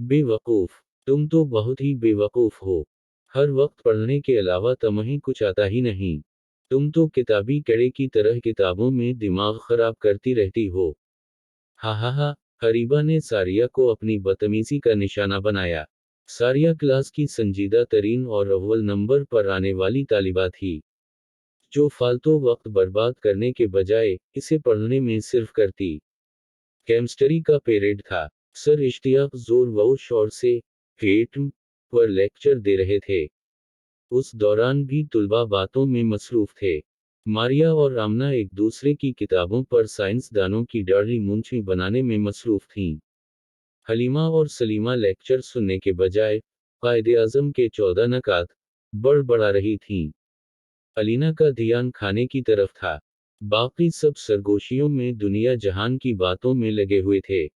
बेवकूफ, तुम तो बहुत ही बेवकूफ हो। हर वक्त पढ़ने के अलावा तुम्हें कुछ आता ही नहीं। तुम तो किताबी कीड़े की तरह किताबों में दिमाग खराब करती रहती हो। हा हा हा। हरीबा ने सारिया को अपनी बदतमीजी का निशाना बनाया। सारिया क्लास की संजीदा तरीन और अव्वल नंबर पर आने वाली तालिबा थी, जो फालतू वक्त बर्बाद करने के बजाय इसे पढ़ने में सिर्फ करती। केमिस्ट्री का पीरियड था। सर इश्तियाक जोर व शोर से एटम पर लेक्चर दे रहे थे। उस दौरान भी तुलबा बातों में मसरूफ थे। मारिया और आमना एक दूसरे की किताबों पर साइंसदानों की दाढ़ी मूंछें बनाने में मसरूफ थीं। हलीमा और सलीमा लेक्चर सुनने के बजाय कायदे आजम के 14 नकात बड़बड़ा रही थीं। अलीना का ध्यान खाने की तरफ था। बाकी सब सरगोशियों में दुनिया जहान की बातों में लगे हुए थे।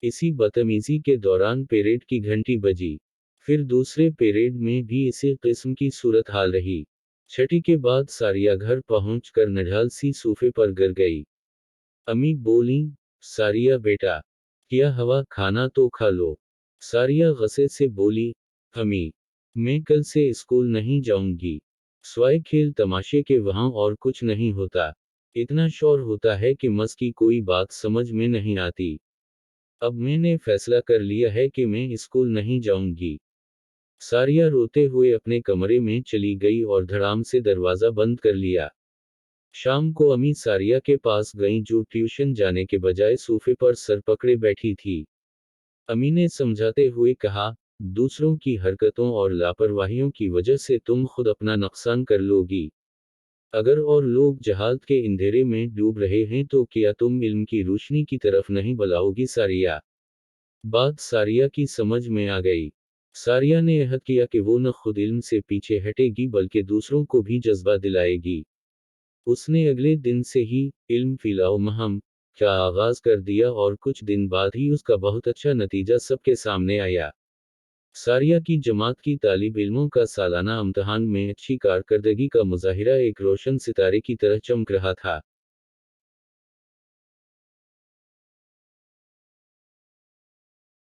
इसी बदतमीजी के दौरान परेड की घंटी बजी। फिर दूसरे परेड में भी इसी किस्म की सूरत हाल रही। छठी के बाद सारिया घर पहुंचकर नढाल सी सोफे पर गिर गई। अम्मी बोली, सारिया बेटा, क्या हवा खाना तो खा लो। सारिया गुस्से से बोली, अम्मी, मैं कल से स्कूल नहीं जाऊंगी। स्वाय खेल तमाशे के वहां और कुछ नहीं होता। इतना शोर होता है कि मस की कोई बात समझ में नहीं आती। अब मैंने फैसला कर लिया है कि मैं स्कूल नहीं जाऊंगी। सारिया रोते हुए अपने कमरे में चली गई और धड़ाम से दरवाजा बंद कर लिया। शाम को अम्मी सारिया के पास गईं, जो ट्यूशन जाने के बजाय सोफे पर सर पकड़े बैठी थी। अम्मी ने समझाते हुए कहा, दूसरों की हरकतों और लापरवाहियों की वजह से तुम खुद अपना नुकसान कर लोगी। अगर और लोग जहालत के अंधेरे में डूब रहे हैं तो क्या तुम इल्म की रोशनी की तरफ नहीं बुलाओगी सारिया। बात सारिया की समझ में आ गई। सारिया ने अहद किया कि वो न खुद इल्म से पीछे हटेगी बल्कि दूसरों को भी जज्बा दिलाएगी। उसने अगले दिन से ही इल्म फैलाओ मुहिम का आगाज कर दिया और कुछ दिन बाद ही उसका बहुत अच्छा नतीजा सबके सामने आया। सारिया की जमात की तालिब इल्मों का सालाना इम्तिहान में अच्छी कारकर्दगी का मुजाहिरा एक रोशन सितारे की तरह चमक रहा था।